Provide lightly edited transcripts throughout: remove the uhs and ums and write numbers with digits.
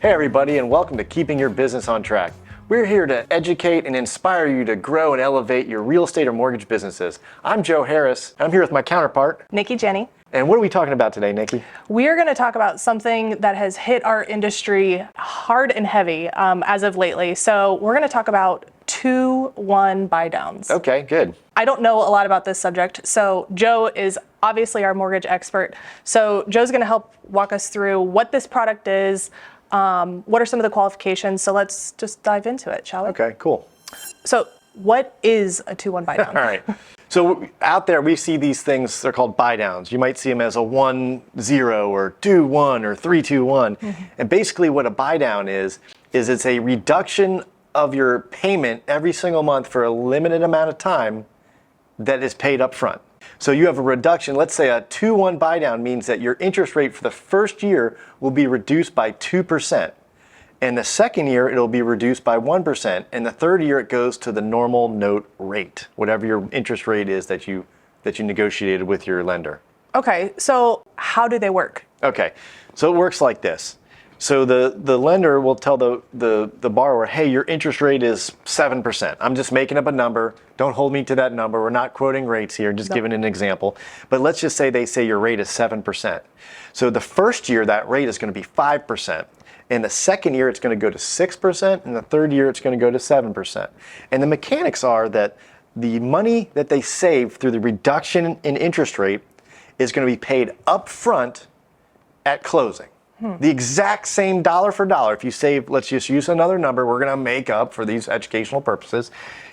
Hey everybody, and welcome to Keeping Your Business on Track. We're here to educate and inspire you to grow and elevate your real estate or mortgage businesses. I'm Joe Harris. I'm here with my counterpart, Nicki Jenny. And what are we talking about today, Nicki? We are going to talk about something that has hit our industry hard and heavy as of lately. So we're going to talk about 2-1 buy downs. Okay, good. I don't know a lot about this subject, so Joe is obviously our mortgage expert. So Joe's going to help walk us through what this product is, what are some of the qualifications. So let's just dive into it, shall we? Okay, cool. So what is a 2-1 buy down? All right. So out there, we see these things, they're called buy downs. You might see them as a 1-0 or 2-1 or 3-2-1. Mm-hmm. And basically what a buy down is it's a reduction of your payment every single month for a limited amount of time that is paid up front. So you have a reduction. Let's say a 2-1 buy down means that your interest rate for the first year will be reduced by 2%. And the second year, it'll be reduced by 1%. And the third year, it goes to the normal note rate, whatever your interest rate is that you negotiated with your lender. Okay, so how do they work? Okay, so it works like this. So the lender will tell the borrower, hey, your interest rate is 7%. I'm just making up a number. Don't hold me to that number. We're not quoting rates here, just giving an example. But let's just say they say your rate is 7%. So the first year, that rate is going to be 5%. And the second year, it's going to go to 6%. And the third year, it's going to go to 7%. And the mechanics are that the money that they save through the reduction in interest rate is going to be paid up front at closing. The exact same dollar for dollar. If you save, let's just use another number we're going to make up for these educational purposes.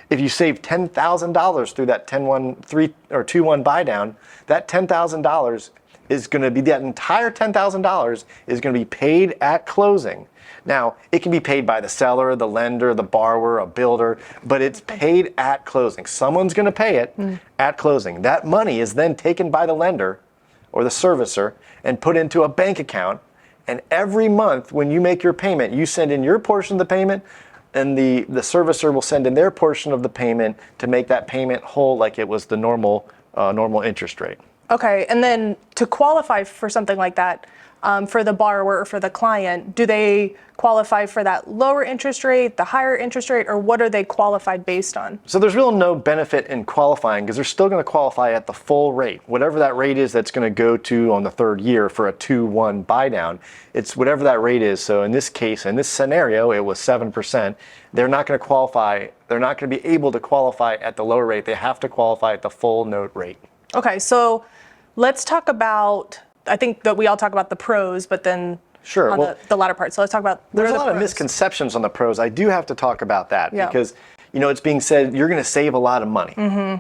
If you save $10,000 through that 2-1 buy down, that $10,000 is going to be, that entire $10,000 is going to be paid at closing. Now, it can be paid by the seller, the lender, the borrower, a builder, but it's paid at closing. Someone's going to pay it at closing. That money is then taken by the lender or the servicer and put into a bank account. And every month when you make your payment, you send in your portion of the payment, and the servicer will send in their portion of the payment to make that payment whole like it was the normal interest rate. Okay, and then to qualify for something like that, for the borrower or for the client, do they qualify for that lower interest rate, the higher interest rate, or what are they qualified based on? So there's really no benefit in qualifying because they're still going to qualify at the full rate. Whatever that rate is that's going to go to on the third year for a 2-1 buy down, it's whatever that rate is. So in this case, in this scenario, it was 7%. They're not going to qualify. They're not going to be able to qualify at the lower rate. They have to qualify at the full note rate. Okay, so let's talk about, I think that we all talk about the pros, but then sure, on the latter part. So let's talk about there's a lot of misconceptions on the pros. I do have to talk about that because it's being said you're going to save a lot of money,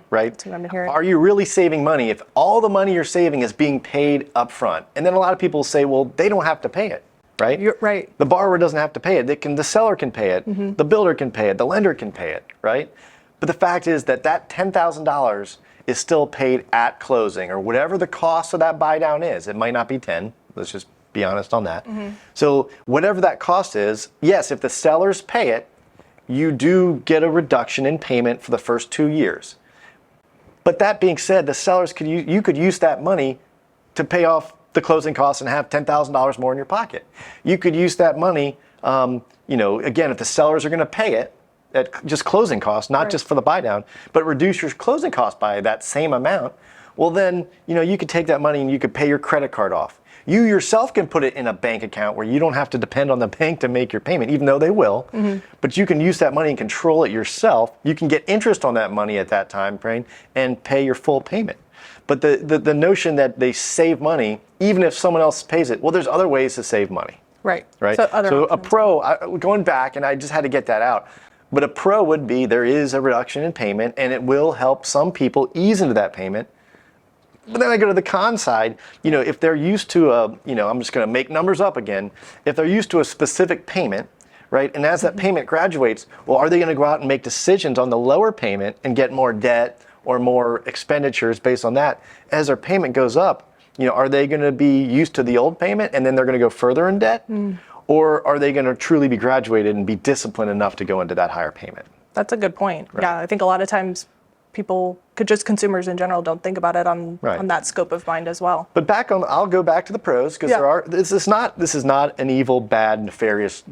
right? That's what I'm hearing. Are you really saving money if all the money you're saving is being paid up front? And then a lot of people say, well, they don't have to pay it, right? You're right. The borrower doesn't have to pay it. The seller can pay it. The builder can pay it. The lender can pay it, right? But the fact is that $10,000 is still paid at closing, or whatever the cost of that buy down is. It might not be 10. Let's just be honest on that. So whatever that cost is, yes, if the sellers pay it, you do get a reduction in payment for the first 2 years. But that being said, the sellers you could use that money to pay off the closing costs and have $10,000 more in your pocket. You could use that money, again, if the sellers are going to pay it, at just closing costs, not just for the buy down, but reduce your closing costs by that same amount, well then, you could take that money and you could pay your credit card off. You yourself can put it in a bank account where you don't have to depend on the bank to make your payment, even though they will, but you can use that money and control it yourself. You can get interest on that money at that time frame and pay your full payment. But the notion that they save money, even if someone else pays it, well, there's other ways to save money. Right. So a pro, going back, and I just had to get that out, but a pro would be there is a reduction in payment and it will help some people ease into that payment. But then I go to the con side, if they're used to I'm just going to make numbers up again. If they're used to a specific payment, right? And as that payment graduates, well, are they going to go out and make decisions on the lower payment and get more debt or more expenditures based on that? As their payment goes up, are they going to be used to the old payment and then they're going to go further in debt? Or are they going to truly be graduated and be disciplined enough to go into that higher payment? That's a good point. Right. Yeah, I think a lot of times people could just consumers in general don't think about it on Right. that scope of mind as well. But I'll go back to the pros because Yeah. this is not an evil, bad, nefarious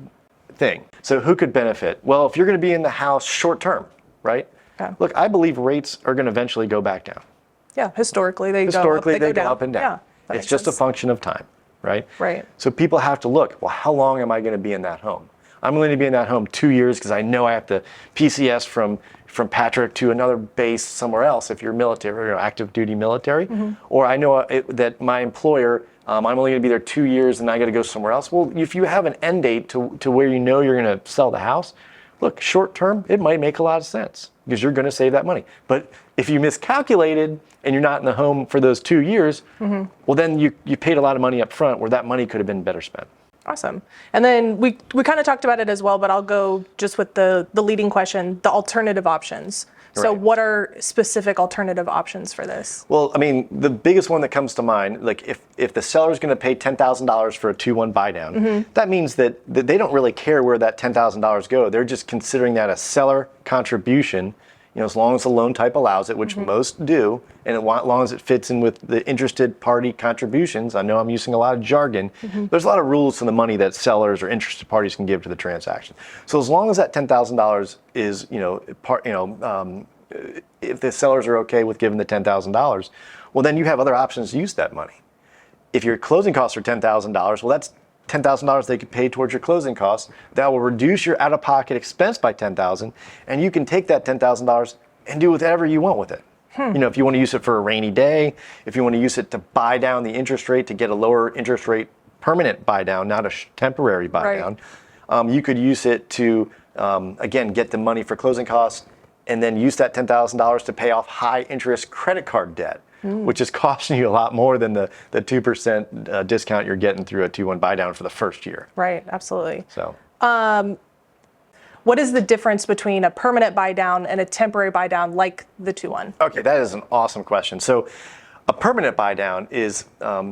thing. So who could benefit? Well, if you're going to be in the house short term, right? Okay. Look, I believe rates are going to eventually go back down. Yeah, historically they They go go up and down. Yeah, that It's makes just a sense. function of time, right? Right. So people have to look, well, how long am I going to be in that home? I'm going to be in that home 2 years because I know I have to PCS from Patrick to another base somewhere else if you're military or active duty military. Or I know that my employer, I'm only going to be there 2 years and I got to go somewhere else. Well, if you have an end date to where you know you're going to sell the house, look, short term, it might make a lot of sense because you're going to save that money. But if you miscalculated and you're not in the home for those 2 years, well, then you paid a lot of money up front where that money could have been better spent. Awesome. And then we kind of talked about it as well, but I'll go just with the leading question, the alternative options. So Right. what are specific alternative options for this? Well, I mean, the biggest one that comes to mind, like if the seller's going to pay $10,000 for a 2-1 buy down, that means that they don't really care where that $10,000 go. They're just considering that a seller contribution, as long as the loan type allows it, which most do, and as long as it fits in with the interested party contributions. I know I'm using a lot of jargon. There's a lot of rules to the money that sellers or interested parties can give to the transaction. So as long as that $10,000 is, if the sellers are okay with giving the $10,000, well, then you have other options to use that money. If your closing costs are $10,000, well, that's $10,000 they could pay towards your closing costs. That will reduce your out-of-pocket expense by $10,000, and you can take that $10,000 and do whatever you want with it. If you want to use it for a rainy day, if you want to use it to buy down the interest rate to get a lower interest rate permanent buy down, not a temporary buy down, you could use it to, again, get the money for closing costs and then use that $10,000 to pay off high interest credit card debt. Which is costing you a lot more than the 2% discount you're getting through a 2-1 buy down for the first year. Right, absolutely. So, What is the difference between a permanent buy down and a temporary buy down like the 2-1? okay, that is an awesome question. So, a permanent buy down is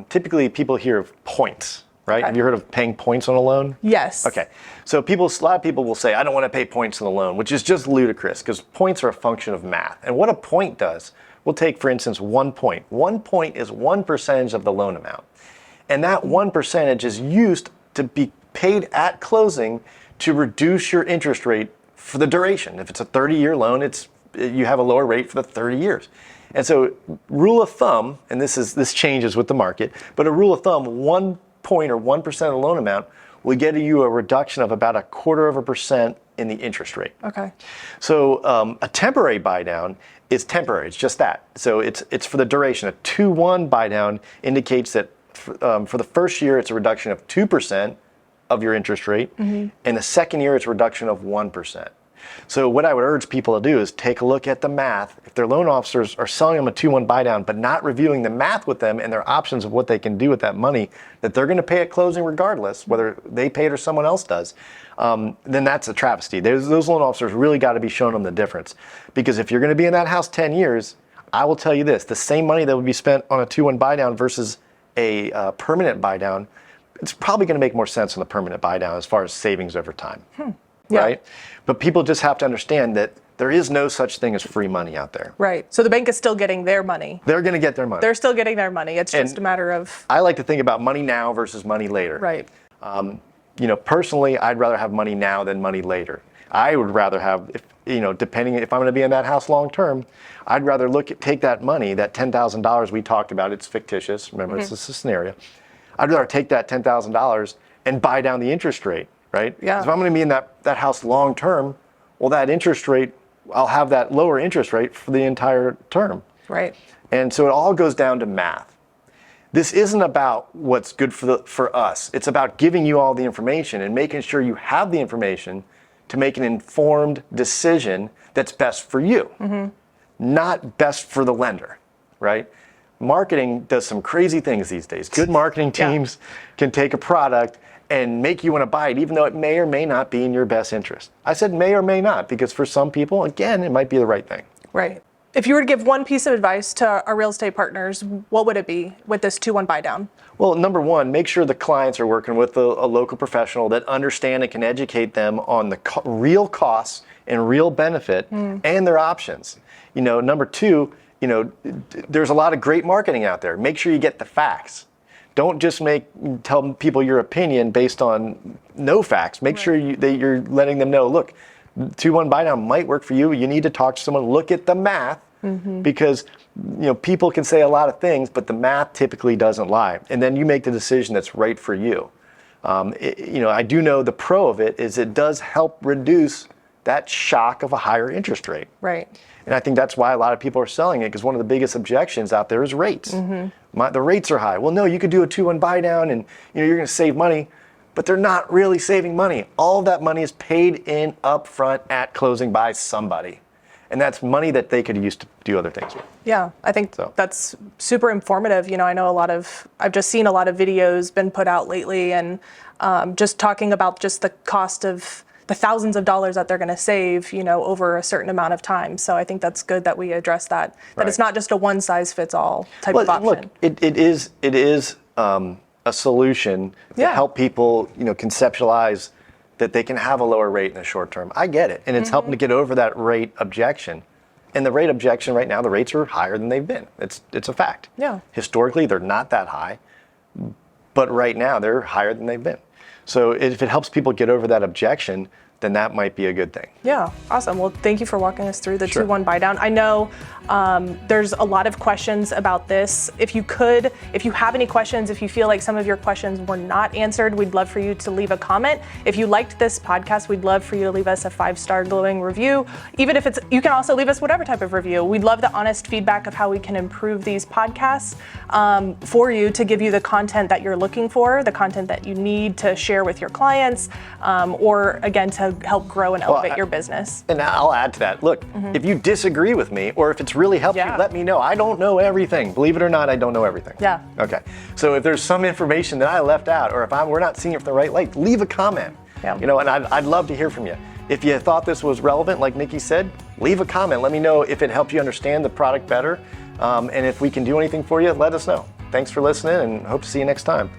typically people hear of points, right? Okay. Have you heard of paying points on a loan? Yes. Okay, so a lot of people will say, I don't want to pay points on the loan, which is just ludicrous because points are a function of math. And what a point does, we'll take, for instance, 1 point. 1 point is 1% of the loan amount. And that 1% is used to be paid at closing to reduce your interest rate for the duration. If it's a 30-year loan, you have a lower rate for the 30 years. And so rule of thumb, and this changes with the market, but a rule of thumb, 1 point or 1% of the loan amount will get you a reduction of about 0.25% in the interest rate. Okay. So a temporary buy down is temporary. It's just that. So it's for the duration. A 2-1 buy down indicates that for the first year it's a reduction of 2% of your interest rate, and the second year it's a reduction of 1%. So what I would urge people to do is take a look at the math. If their loan officers are selling them a 2-1 buy down, but not reviewing the math with them and their options of what they can do with that money that they're going to pay at closing regardless, whether they pay it or someone else does, then that's a travesty. Those loan officers really got to be showing them the difference. Because if you're going to be in that house 10 years, I will tell you this, the same money that would be spent on a 2-1 buy down versus a permanent buy down, it's probably going to make more sense on the permanent buy down as far as savings over time. Yeah. Right? But people just have to understand that there is no such thing as free money out there. Right. So the bank is still getting their money. They're going to get their money. They're still getting their money. It's just a matter of. I like to think about money now versus money later. Right. Personally, I'd rather have money now than money later. I would rather have, depending if I'm going to be in that house long term, I'd rather take that money, that $10,000 we talked about. It's fictitious. Remember, it's just a scenario. I'd rather take that $10,000 and buy down the interest rate. Right? Yeah. If I'm going to be in that house long term, well, that interest rate, I'll have that lower interest rate for the entire term. Right. And so it all goes down to math. This isn't about what's good for us. It's about giving you all the information and making sure you have the information to make an informed decision that's best for you, not best for the lender, right? Marketing does some crazy things these days. Good marketing teams can take a product and make you want to buy it, even though it may or may not be in your best interest. I said may or may not, because for some people, again, it might be the right thing. Right. If you were to give one piece of advice to our real estate partners, what would it be with this 2-1 buy down? Well, number one, make sure the clients are working with a local professional that understand and can educate them on the real costs and real benefit and their options. Number two, there's a lot of great marketing out there. Make sure you get the facts. Don't just tell people your opinion based on no facts. Make sure that you're letting them know, look, 2-1 buy down might work for you. You need to talk to someone, look at the math, because people can say a lot of things, but the math typically doesn't lie. And then you make the decision that's right for you. I do know the pro of it is it does help reduce that shock of a higher interest rate. Right. And I think that's why a lot of people are selling it, because one of the biggest objections out there is rates. The rates are high. Well, no, you could do a 2-1 buy down and you're going to save money, but they're not really saving money. All of that money is paid in upfront at closing by somebody. And that's money that they could use to do other things with. Yeah, I think that's super informative. I know I've just seen a lot of videos been put out lately, and just talking about just the cost of the thousands of dollars that they're going to save, over a certain amount of time. So I think that's good that we address that it's not just a one size fits all type of option. Look, it is a solution to help people, conceptualize that they can have a lower rate in the short term. I get it. And it's helping to get over that rate objection. And the rate objection right now, the rates are higher than they've been. It's a fact. Yeah. Historically, they're not that high, but right now they're higher than they've been. So if it helps people get over that objection, then that might be a good thing. Yeah, awesome. Well, thank you for walking us through the 2-1 buy down. I know there's a lot of questions about this. If you have any questions, if you feel like some of your questions were not answered, we'd love for you to leave a comment. If you liked this podcast, we'd love for you to leave us a 5-star glowing review. Even if you can also leave us whatever type of review. We'd love the honest feedback of how we can improve these podcasts for you, to give you the content that you're looking for, the content that you need to share with your clients, or again, to help grow and elevate your business. And I'll add to that. Look, if you disagree with me, or if it's really helped you, let me know. I don't know everything. Believe it or not, I don't know everything. Yeah. Okay. So if there's some information that I left out, or if we're not seeing it from the right light, leave a comment. Yeah. And I'd love to hear from you. If you thought this was relevant, like Nicki said, leave a comment. Let me know if it helped you understand the product better. And if we can do anything for you, let us know. Thanks for listening, and hope to see you next time.